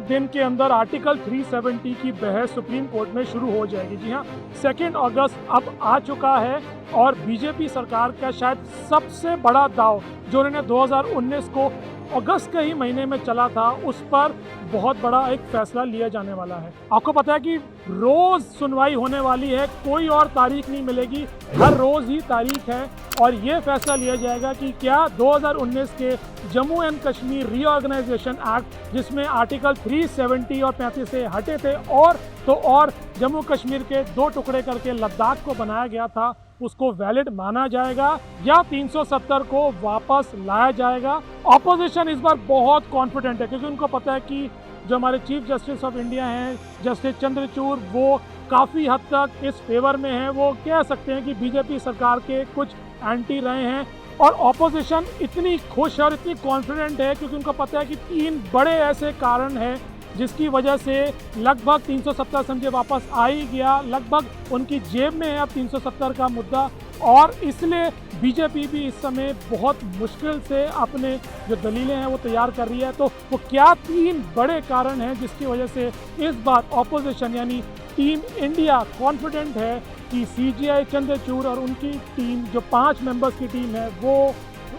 दिन के अंदर आर्टिकल 370 की बहस सुप्रीम कोर्ट में शुरू हो जाएगी। जी हाँ, 2 अगस्त अब आ चुका है और बीजेपी सरकार का शायद सबसे बड़ा दाव जो उन्होंने 2019 को अगस्त के ही महीने में चला था, उस पर बहुत बड़ा एक फैसला लिया जाने वाला है। आपको पता है कि रोज सुनवाई होने वाली है, कोई और तारीख नहीं मिलेगी, हर रोज ही तारीख है और ये फैसला लिया जाएगा कि क्या 2019 के Jammu and Kashmir reorganisation act, जिसमें आर्टिकल 370 और 35 से हटे थे और जम्मू कश्मीर के 2 टुकड़े करके लद्दाख को बनाया गया था, उसको वैलिड माना जाएगा या 370 को वापस लाया जाएगा। ऑपोजिशन इस बार बहुत कॉन्फिडेंट है क्योंकि उनको पता है कि जो हमारे चीफ जस्टिस ऑफ इंडिया हैं जस्टिस चंद्रचूड़, वो काफ़ी हद तक इस फेवर में हैं। वो कह सकते हैं कि बीजेपी सरकार के कुछ एंटी रहे हैं और ऑपोजिशन इतनी खुश और इतनी कॉन्फिडेंट है क्योंकि उनको पता है कि 3 बड़े ऐसे कारण हैं जिसकी वजह से लगभग 370 समझे वापस आ ही गया, लगभग उनकी जेब में है अब 370 का मुद्दा और इसलिए बीजेपी भी इस समय बहुत मुश्किल से अपने जो दलीलें हैं वो तैयार कर रही है। तो वो क्या 3 बड़े कारण हैं जिसकी वजह से इस बार ऑपोजिशन यानी टीम इंडिया कॉन्फिडेंट है कि सीजीआई चंद्रचूड़ और उनकी टीम जो 5 मेंबर्स की टीम है वो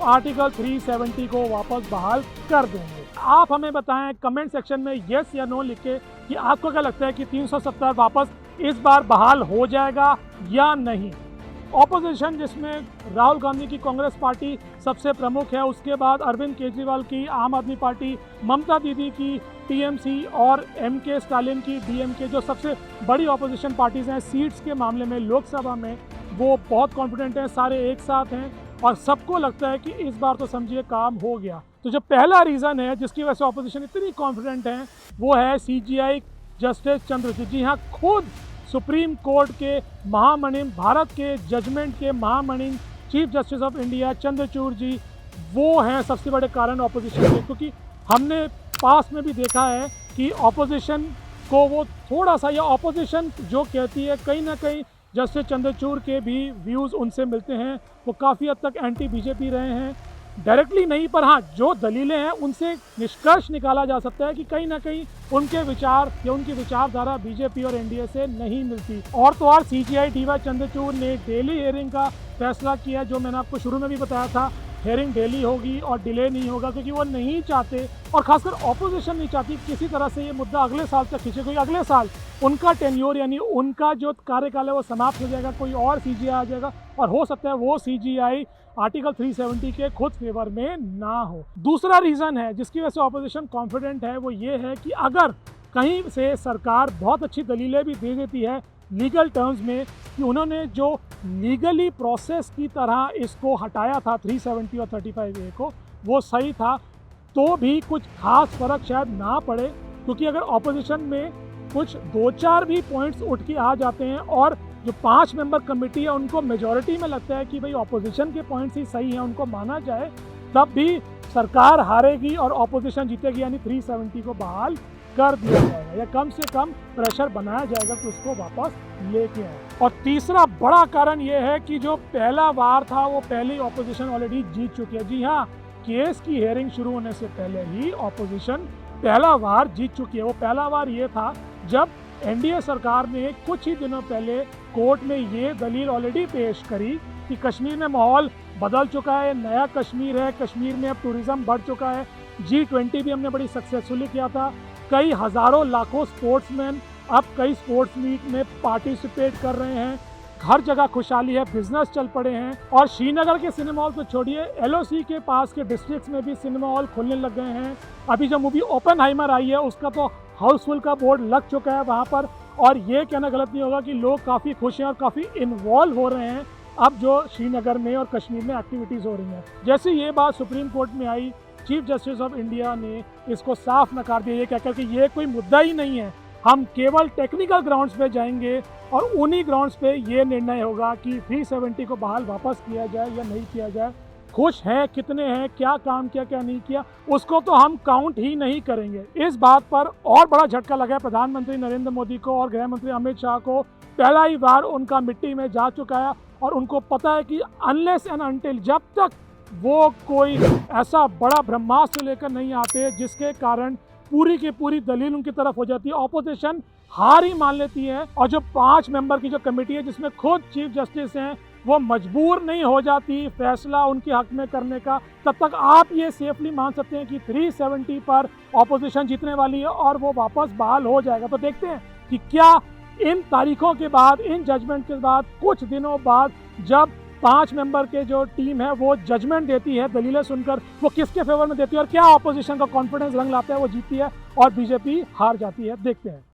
आर्टिकल 370 को वापस बहाल कर देंगे। आप हमें बताएं कमेंट सेक्शन में यस या नो लिख के कि आपको क्या लगता है कि 370 वापस इस बार बहाल हो जाएगा या नहीं। ऑपोजिशन जिसमें राहुल गांधी की कांग्रेस पार्टी सबसे प्रमुख है, उसके बाद अरविंद केजरीवाल की आम आदमी पार्टी, ममता दीदी की टीएमसी और एमके स्टालिन की डीएमके, जो सबसे बड़ी ऑपोजिशन पार्टीज़ हैं सीट्स के मामले में लोकसभा में, वो बहुत कॉन्फिडेंट हैं, सारे एक साथ हैं और सबको लगता है कि इस बार तो समझिए काम हो गया। तो जो पहला रीज़न है जिसकी वजह से ऑपोजिशन इतनी कॉन्फिडेंट है वो है सीजीआई जस्टिस चंद्रचूड़। जी हाँ, खुद सुप्रीम कोर्ट के महामहिम, भारत के जजमेंट के महामहिम chief justice of India Chandrachud ji, वो हैं सबसे बड़े कारण ऑपोजिशन के, क्योंकि हमने पास में भी देखा है कि ऑपोजिशन को वो थोड़ा सा, या ऑपोजिशन जो कहती है कहीं ना कहीं जस्टिस चंद्रचूड़ के भी व्यूज़ उनसे मिलते हैं, वो काफ़ी हद तक एंटी बीजेपी रहे हैं, डायरेक्टली नहीं पर हाँ जो दलीलें हैं उनसे निष्कर्ष निकाला जा सकता है कि कहीं ना कहीं उनके विचार या उनकी विचारधारा बीजेपी और एनडीए से नहीं मिलती। और तो और सीजीआई डीवाई चंद्रचूड़ ने डेली हियरिंग का फैसला किया, जो मैंने आपको शुरू में भी बताया था, हियरिंग डेली होगी और डिले नहीं होगा क्योंकि वो नहीं चाहते और खासकर ऑपोजिशन नहीं चाहती किसी तरह से ये मुद्दा अगले साल तक खींचे, क्योंकि अगले साल उनका टेन्योर यानी उनका जो कार्यकाल है वो समाप्त हो जाएगा, कोई और सीजीआई आ जाएगा और हो सकता है वो सीजीआई आर्टिकल 370 के खुद फेवर में ना हो। दूसरा रीज़न है जिसकी वजह से ऑपोजिशन कॉन्फिडेंट है वो ये है कि अगर कहीं से सरकार बहुत अच्छी दलीलें भी दे देती है लीगल टर्म्स में कि उन्होंने जो लीगली प्रोसेस की तरह इसको हटाया था 370 और 35A को, वो सही था, तो भी कुछ खास फर्क शायद ना पड़े, क्योंकि अगर ऑपोजिशन में कुछ 2-4 भी पॉइंट्स उठ के आ जाते हैं और जो 5 मेंबर कमेटी है उनको मेजॉरिटी में लगता है कि भाई ऑपोजिशन के पॉइंट्स ही सही हैं, उनको माना जाए, तब भी सरकार हारेगी और ऑपोजिशन जीतेगी, यानी 370 को बहाल कर दिया जाएगा या कम से कम प्रेशर बनाया जाएगा कि उसको वापस लेके आए। और तीसरा बड़ा कारण ये है कि जो पहला वार था वो पहले ऑपोजिशन ऑलरेडी जीत चुकी है। जी हाँ, केस की हियरिंग शुरू होने से पहले ही ऑपोजिशन पहला वार जीत चुकी है। वो पहला वार ये था जब एनडीए सरकार ने कुछ ही दिनों पहले कोर्ट में ये दलील ऑलरेडी पेश करी कि कश्मीर में माहौल बदल चुका है, नया कश्मीर है, कश्मीर में अब टूरिज़्म बढ़ चुका है, G20 भी हमने बड़ी सक्सेसफुली किया था, कई हज़ारों लाखों स्पोर्ट्समैन अब कई स्पोर्ट्स मीट में पार्टिसिपेट कर रहे हैं, हर जगह खुशहाली है, बिजनेस चल पड़े हैं और श्रीनगर के सिनेमा हॉल तो छोड़िए, LOC के पास के डिस्ट्रिक्ट्स में भी सिनेमा हॉल खुलने लग गए हैं। अभी जो मूवी ओपेनहाइमर आई है उसका तो हाउसफुल का बोर्ड लग चुका है वहाँ पर, और ये कहना गलत नहीं होगा कि लोग काफ़ी खुश हैं और काफ़ी इन्वॉल्व हो रहे हैं अब जो श्रीनगर में और कश्मीर में एक्टिविटीज़ हो रही हैं। जैसे ये बात सुप्रीम कोर्ट में आई, चीफ जस्टिस ऑफ इंडिया ने इसको साफ नकार दिया, ये कहकर कि ये कोई मुद्दा ही नहीं है, हम केवल टेक्निकल ग्राउंड्स पे जाएंगे और उन्हीं ग्राउंड्स पे ये निर्णय होगा कि 370 को बहाल वापस किया जाए या नहीं किया जाए। खुश हैं कितने हैं, क्या काम किया क्या नहीं किया, उसको तो हम काउंट ही नहीं करेंगे। इस बात पर और बड़ा झटका लगा है प्रधानमंत्री नरेंद्र मोदी को और गृह मंत्री अमित शाह को। पहला ही बार उनका मिट्टी में जा चुका है और उनको पता है कि अनलेस एंड अनटिल, जब तक वो कोई ऐसा बड़ा ब्रह्मास्त्र लेकर नहीं आते जिसके कारण पूरी की पूरी दलील उनकी तरफ हो जाती है, ऑपोजिशन हार ही मान लेती है, और जो 5 मेंबर की जो कमेटी है जिसमें खुद चीफ जस्टिस हैं वो मजबूर नहीं हो जाती फैसला उनके हक में करने का, तब तक आप ये सेफली मान सकते हैं कि 370 पर ऑपोजिशन जीतने वाली है और वो वापस बहाल हो जाएगा। तो देखते हैं कि क्या इन तारीखों के बाद, इन जजमेंट के बाद, कुछ दिनों बाद जब 5 मेंबर के जो टीम है वो जजमेंट देती है, दलीलें सुनकर वो किसके फेवर में देती है और क्या ऑपोजिशन का कॉन्फिडेंस रंग लाता है, वो जीतती है और बीजेपी हार जाती है। देखते हैं।